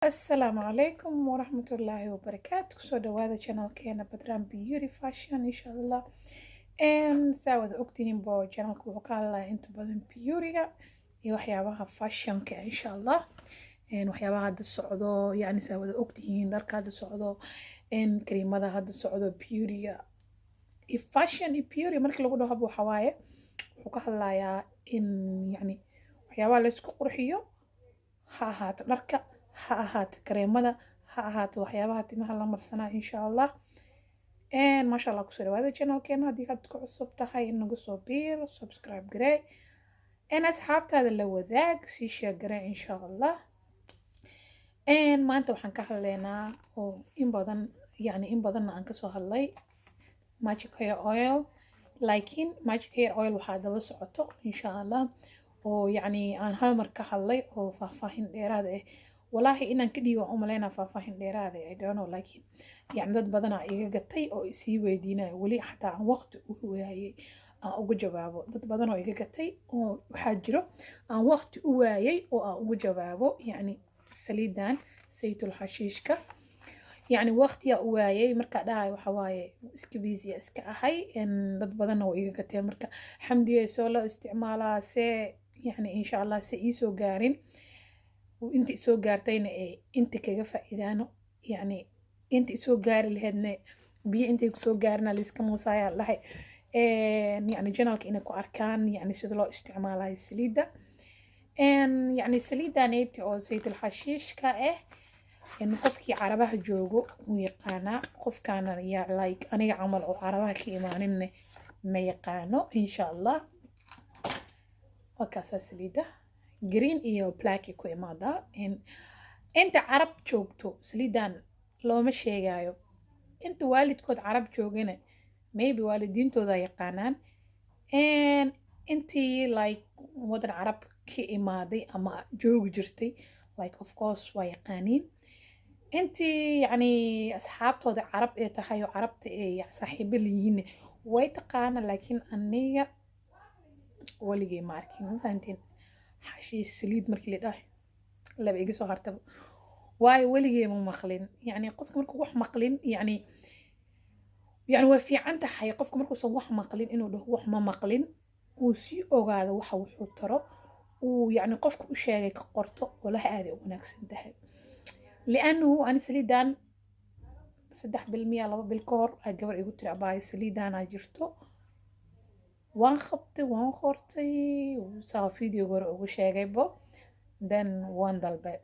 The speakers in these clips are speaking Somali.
السلام عليكم ورحمة الله وبركاته. سو دوادا channelkeena Badran Beauty Fashion insha Allah. Saa wada ogtihiin bo channelku wuxuu ka hadlayaa inta badan beautyga iyo waxyaabaha fashionka insha Allah. waxyaabaha hadda socdo yani saa wada ogtihiin dharka hadda socdo kareemada hadda socdo beautyga iyo fashion iyo beauty markii lagu dhaho waxa waaye wuxuu ka hadlayaa in yani waxyaabaha la isku qurxiyo ha ahaato dharka ha ahaato kareemada ha ahaato waxyaabaha timaha la marsanaa insha Allah. maasha Allah kusoo dhawaada channelkeena haddii aad ku cusub tahay inagu soo biir subscribe garee asxaabtaada la wadaag sii share garee insha Allah. maanta waxaan ka hadlaynaa oo in badan aan kasoo hadlay magic hair oil, laakiin magic hair oil waxaa daba socoto insha Allah oo yani aan hal mar ka hadlay oo faahfaahin dheeraad ah. والله إن كدي وعملنا فافين ديرادة I don't know لكن يعني ضد بدنا إيجا قتي أو يسيب دينا ولي حتى عن وقت وهي أو جوابه ضد بدنا إيجا قتي أو حجره عن وقت وهي أو جوابه يعني سليدان سيت الحشيشكا يعني وقت يا وهي مركا داعي وحواي إسكبيزي إسكاهاي إن ضد بدنا إيجا قتي مركا حمدي سولا استعمالها سي يعني إن شاء الله سيسو قارن وانت سو غارتينا انت كغا فائدانو يعني انت سو غار لهدنا بي انت سو غارنا ليسكا موسايا لهي يعني جنالك انكو اركان يعني سيده لو استعمالها السليده يعني السليده نيتي او زيت الحشيش كا ان قفكي عربها جوجو ويقانا قف كان يا لايك انا عمل او عربها كيمانين ما يقانو ان شاء الله وكاسا سليده green iyo black ku imaada inta carab joogto saliidan looma sheegayo inta waalidkood carab joogina maybe waalidiintooda yaqaanaan intii like wadan carab ka imaaday ama joogi jirtay like of course waa yaqaaniin intii yani asxaabtooda carab ee tahay oo carabta ee saaxiibo leeyihiin way taqaana laakiin aniga waligay ma arkin fahantiin حشيش سليد مركي لي داي لا بيجي سو هرتب واي وليجي مو مقلين يعني قفكم مركو وح مقلين يعني وفي عنده حي قفكم مركو سو وح مقلين انه ده وح ما مقلين وسي اوغاده waxa wuxuu taro oo yani qofku u sheegay ka qorto wala aad u wanaagsan tahay لانه انا سليدان 3% 2 بالكور gabar igu tiri abay saliidan jirto وان خبطي وان خورتي وصار فيديو غير ugu sheegaybo then waan dalbay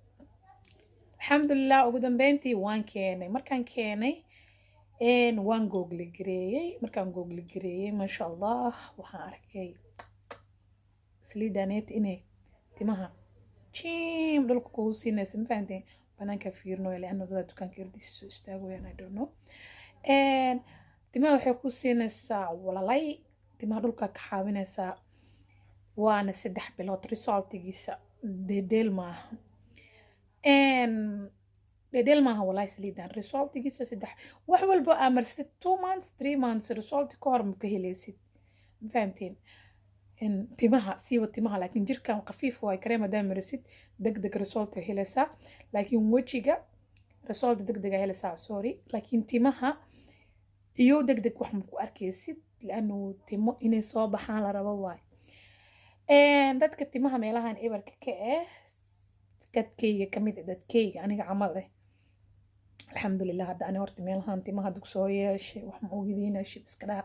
alxamdulillah ugu dambeyntii waan keenay markaan keenay waan google gareeyay ma sha Allah waxaan arkay saliidaneet inay timaha jim dhulka ku siinaysa ma fahanteen banaanka fiirno ilaano dad dukaanka irdiisu istaagayaan I don't know timaha waxay ku siinaysaa walalay timaha dhulka ka xaawinaysaa waana 3 bilood resultigiisa dedel maaha wallahi saliidan resultigiisa 3 wax walba amarsid 2 months 3 months result ka hor ma ka helaysid fahanteen timaha siiba timaha laakiin jirkan qafiif way kareema daamarisid degdeg result helaysaa laakiin wajiga result degdeg helaysaa sorry laakiin timaha iyo degdeg wax ma ku arkaysid لأنه تيمو إني صوب حال ربواي دتك تيمها ميلها إبر كأه كتكي كمية دتكي أنا عمله الحمد لله هذا أنا ورت ميلها تيمها دكسوية شيء وحموجدين شيء بس كده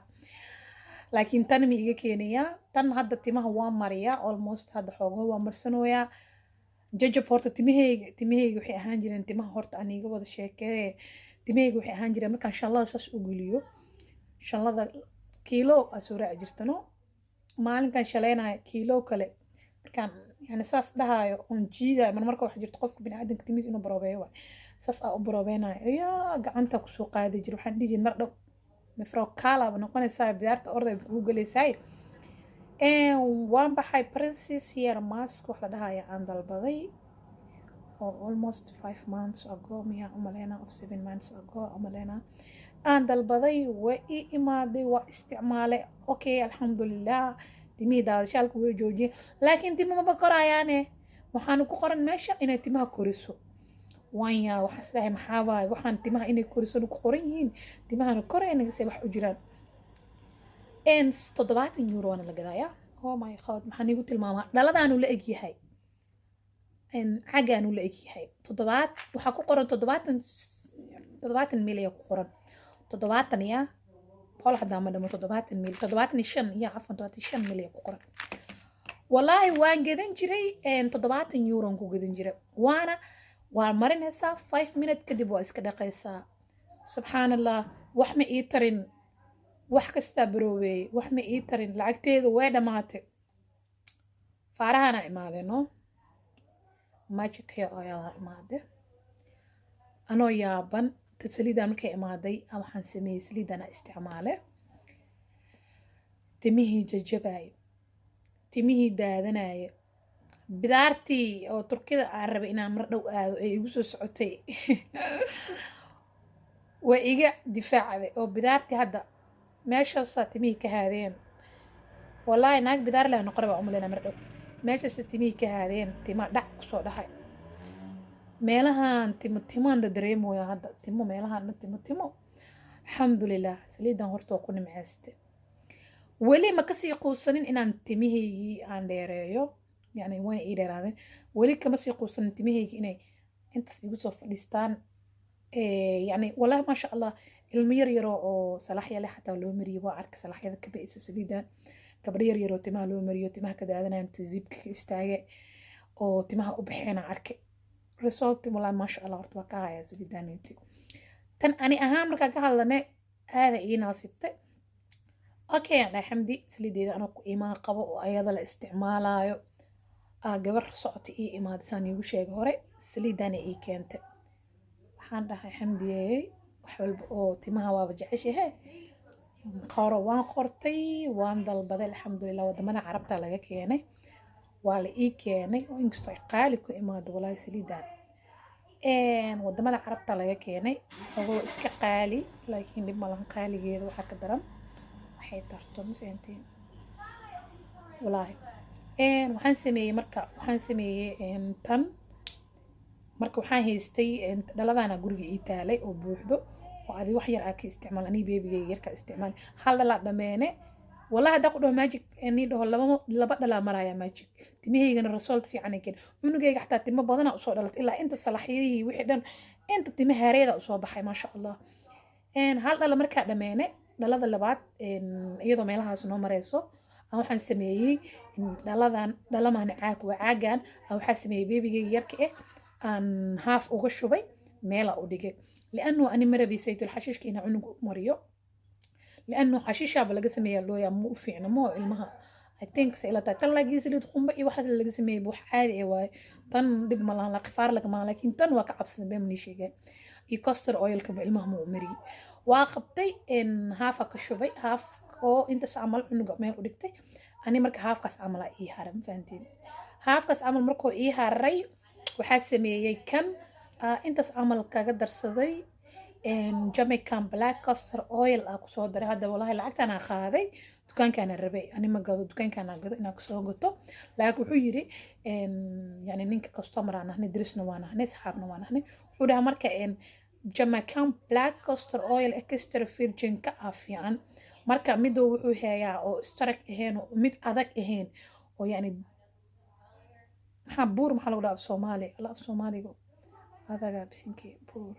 لكن تنمي إيجا كينيا تن هذا تيمها وان ماريا almost هذا حوجه وان مرسنويا جج بورت تيمه وحي هانجرين تيمها هورت أنا إيجا وده شيء كه تيمه وحي هانجرين ما كان شاء الله أساس أقوليو شاء الله ذا كيلو أسورة أجرتنو مالن كان شلينا كيلو كله كان يعني ساس ده ونجيدا من مركو حجرت قف بين عدن كتميز إنه بروبيوا ساس أو بروبينا يا قعنتك سوق هذا يجرو حد يجي مرة مفروق كالا بنقول سايب دارت أرض بجوجل سايب وان بحي برنسس هير ماسك وحلا ده هاي عند البضي almost 5 months ago ميا أملينا of 7 months ago أملينا aan dalbaday waa ii imaaday waa isticmaalay okay alxamdulillah timihii daadashaalka way joojiyeen laakiin timo ma korayaane waxaan ku qoran meesha inay timaha koriso waanya waxaan isleeyahay maxaa waaye waxaan timaha inay korisan ku qoran yihiin timahana korayna se wax u jiraan 70 euro waana la gadayaa oh my god maxaan igu tilmaamaa dhaladaanu la egyahay cagaanu la egyahay waxaa ku qoran 70 mil ayaa ku qoran 70 ya boqol hadaa ma dhamo 70 mil 75 ya cafan 75 mil ayaa ku qoran wallaahi waan gadan jiray 70 euro ku gadan jiray waa marinaysaa 5 minutes kadib waa iska dhaqaysaa subxaanallah wax ma ii tarin wax kasta baroobey wax ma ii tarin lacagteedu way dhamaatay faarahana imaadeno magic hair oil imaade anoo yaaban saliidan markay imaaday waxaan sameeyey saliidana isticmaale timihii jajabayo timihii daadanayo bidaartii oo turkida aan rabay inaan mar dhow aado ay igu soo socotay way iga difaacday oo bidaartii hadda meeshaasaa timihii ka haadeen wallaahi naag bidaar leh noqore baa umaleyna mar dhow meeshaasa timihii ka haadeen tima dhac kusoo dhahay meelahan timaan da dareemooya hadda timo meelahan timo alxamdulilah saliidan horta waa ku nimceyste weli ma kasii quusanin inaan timihaygii aan dheereeyo yani waana ii dheeraadeen weli kama sii quusanin timihaygii inay intaas igu soo fadhiistaan yani wallahi maasha allah ilmo yar yaroo oo salaxya leh xataa loo mariyo waa arka salaxyada ka ba'ayso saliidan gabdho yar yaroo timaha loo mariyo timaha ka daadanayan tasiibka ka istaage oo timaha u baxeena arkay result wallahi maasha allah horta waa ka haya saliidaninti tan ani ahaan markaan ka hadlane aada ii naasibtay okay aan dhahay xamdi saliideeda anoo ku imaan qabo oo ayada la isticmaalayo gabar socota ii imaadisaan iigu sheegay hore saliidana ii keentay waxaan dhahay xamdiyey wax walba oo timaha waaba jeceshahe qoro waan qortay waan dalbaday alxamdulilah wadamada carabta laga keenay waa la ii keenay oo inkastoo ay qaali ku imaado wallaahi saliidan wadamada carabta laga keenay oo iska qaali laakiin dhib malahan qaaligeeda waxaa ka daran waxay tarto ma fahantiin wallaahi waxaan sameeyey tan marka waxaan haystay dhaladana guriga ii taalay oo buuxdo oo adi wax yar ka isticmaal ani beebigayga yarka isticmaal hal dhala dhameene wallahi hadda ku dhaho magic ni dhaho laba dhala maraya magic timahaygana result fiican ay keen cunugayga xataa timo badana usoo dhalatay ilaa inta salaxyadii wixii dhan inta timo haareeda usoo baxay maasha allah hal dhala markaa dhameene dhalada labaad iyadoo meelahaas noo mareyso waxaan sameeyey dhalamaan caag waa caagan waxaa sameeyey beebigayga yarka aan haaf uga shubay meela u dhigay liannu ani marabi saytul xashiishka ina cunuga u mariyo liannu xashiishaaba laga sameeyaa looya mu u fiicna moo ilmaha I think sayla tan lagi saliid qumba iyo waxaas laga sameeyay wax caadi ah waay tan dib ma lahan la qifaar laga ma laakiin tan waa ka cabsan been ni sheegay iyo castor oil ka ilmaha mu mari waa qabtay in haaf ka shubay haaf oo inta saamal cunuga meel u dhigtay ani marka haafkaas amal ii haram faantiin haafkaas amal markoo ii haray waxaa sameeyay kan intaas amal kaga darsaday Jamaican black castor oil ku soo daray hadda wallahi lacagtan aan qaaday dukaankaan rabay ani ma gado dukaankaan aan gado inaan ku soo gato laakiin wuxuu yiri yani ninka customer aan ahnay dirisna waan ahnay saxaabna waan ahnay wuxuu dhahay marka Jamaican black castor oil extra virgin ka afiyan marka midoo wuxuu heeyaa oo starak ahayn oo mid adag ahayn oo yani buur maxaa lagu dhahaa Soomaali la af Soomaaliga adaga bisinki buur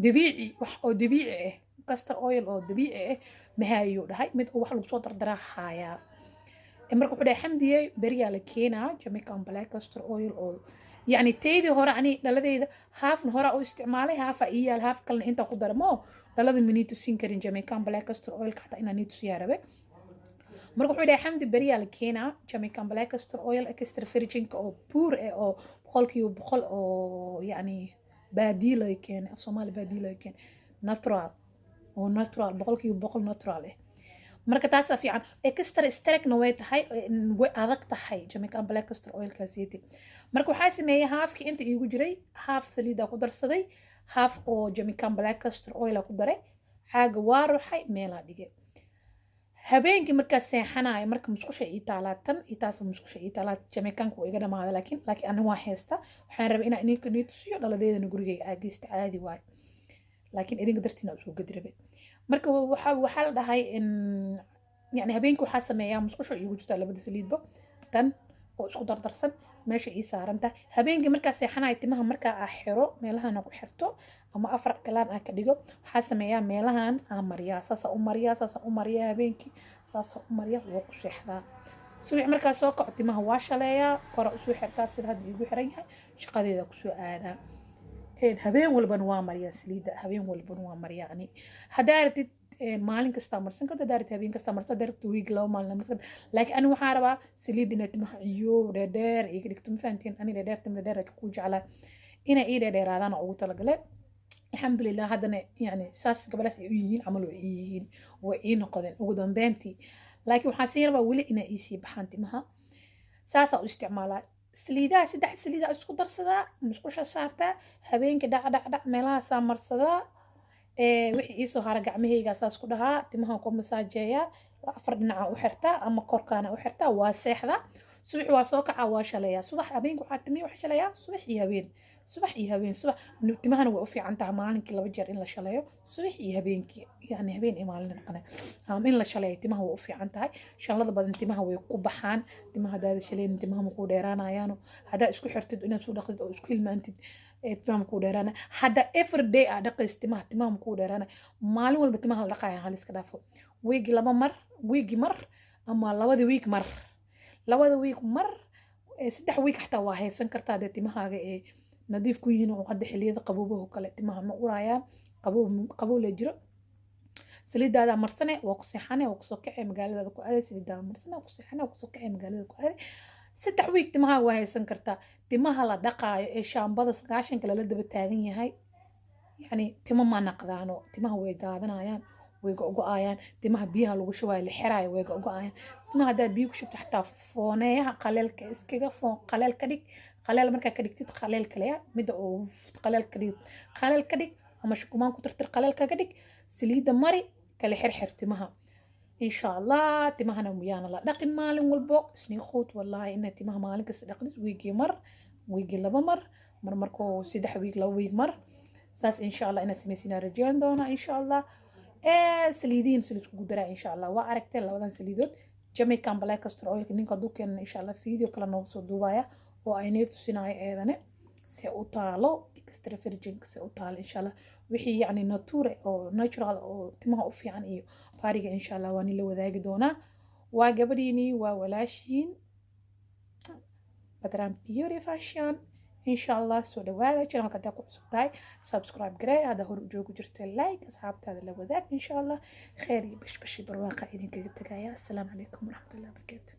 dabiici wax oo dabiici ah castor oil oo dabiici ah mahayo dhahay mid wax lagu soo dardaraa haya marka wuxuu dhahay xamdiyay bariya la keenaa Jamaican black castor oil oo yani teedii hore ani dhaladeyda haafna hore u isticmaalay haafa iyaal haaf kalena inta ku darmo dhalada minito siin karin Jamaican black castor oil ka xataa inaan nitu siyaarabe marka wuxuu dhahay xamdi bariya la keenaa Jamaican black castor oil extra virgin oo pur oo 100% oo yani baadii la keen af Soomaali baadii la keen natural 100% natural marka taas fiican extra starekna way tahay way adag tahay Jamaican black castor oil ka siiti marka waxaa sameeyay haafkii inta iigu jiray haaf saliida ku darsaday haaf oo Jamaican black castor oil ku daray caaga waa ruuxay meela dhigay habeenkii markaa seexanayo marka musqusha ii taalaa tan iyo taasba musqusha ii taalaa jamaicanka waa iga dhamaada laakiin ani waa haysta waxaan rabay inaan idinka nii tusiyo dhaladeedana gurigayga aageysta caadi waayo laakiin idinka dartiina usoo gadi rabay marka waxaa la dhahay yani habeenkii waxaa sameeyaa musqusha iigu jirtaa labada saliidba tan oo isku dardarsan meesha ii saaran tahay habeenkii markaa seexanayo timaha markaa aa xiro meelahana ku xirto ama afar galaan aa ka dhigo waxaa sameeyaa meelahan aa mariyaa saasa u mariyaa habeenkii saasa u mariyaa waa ku seexdaa subax markaa soo kaco timaha waa shaleeyaa kora usoo xirtaa sida hadda iigu xiran yahay shaqadeeda kusoo aadaa habeen walbana waa mariyaa saliida habeen walbana waa mariyaa ani haddaa aragtid maalin kasta marsan karta daarit habeen kasta marsan daarit week laba maalin marsan laakiin ani waxaan rabaa saliid inay timaha iyo dheer iga dhigto ma fahantiin ani dheer tim dheer ku jeclaa inay ii dheeraadaan ugu talagalay alxamdulilah haddana yani saas gabadhaas ay u yihiin camal way ii yihiin way ii noqdeen ugu dambeyntii laakiin waxaan siin rabaa weli inay ii sii baxaan timaha saasaa u isticmaalaa saliidaha 3 saliida isku darsadaa musqusha saartaa habeenkii dhac meelahaasaa marsadaa wixii ii soo hara gacmahayga saas ku dhahaa timaha ku masaajeeyaa 4 dhinaca u xirtaa ama korkaana u xirtaa waa seexda subax waa soo kacaa waa shaleeyaa subax habeenkii waxaa timiya wax shaleeyaa subax iyo habeen subax timahana way u fiican tahay maalinkii 2 jeer in la shaleeyo subax iyo habeenkii yani habeen iyo maalin noqonay in la shaleeyo timaha way u fiican tahay shalada badan timaha way ku baxaan timaha hadaad shaleyn timaha ma ku dheeraanayaano hadaa isku xirtid inaad soo dhaqdid oo isku hilmaantid timaha ma ku dheeraana hadda every day aa dhaqays timaha ma ku dheeraana maalin walba timaha la dhaqaaya hal iska dhaafo weegi 2 mar weegi mar ama 2 week mar 2 week mar 3 week xataa waa haysan kartaa de timahaaga nadiif ku yihiin oo hadda xilliyada qaboobaha kale timaha ma urayaan qabow la jiro saliidaada marsane waa ku seexane waa ku soo kacay magaalada ku aaday saliidaada marsane waa ku seexane waa ku soo kacay magaalada ku aaday 3 week timaha waa haysan kartaa timaha la dhaqaayo ee shaambada 9 kale la daba taagan yahay yani timo ma naqdaano timaha way daadanayaan way go'ayaan timaha biyaha lagu shubayo la xiraayo way go'ayaan timaha hadaa biyo ku shubto xataa fooneeyaha qaleelka iskaga foon qaleel ka dhig qaleel markaa ka dhigtid qaleel kale midda oo qaleel ka dhig ama shukumaan ku tirtir qaleel kaga dhig saliida mari kala xirxir timaha insha Allah timahana miyana la dhaqin maalin walbo isni khood wallahi inna timaha maalin kasta dhaqdis weegi mar weegi 2 mar markoo 3 week 2 week mar saas insha Allah ina sameysina rajaan doona insha Allah saliidiin saliid ku daraa insha Allah waa aragtay labadan saliidood Jamaican black castor oil ninka duukeena insha Allah video kala noogu soo duubaya oo ay neeyo tusinayo eedane si u taalo extra virgin si u taalo insha Allah wixii yani natural oo timaha u fiican iyo baariga insha Allah waan la wadaagi doonaa waa gabadhiini waa walaashiin Badran Beauty Fashion insha Allah soo dhawaada channelka hadda ku cusubtahay subscribe garee hada hor u joogu jirtay like asxaabtaada la wadaag insha Allah khayr iyo bashbashi barwaaqo idinkaga tagaya assalamu alaykum warahmatullahi wabarakatuh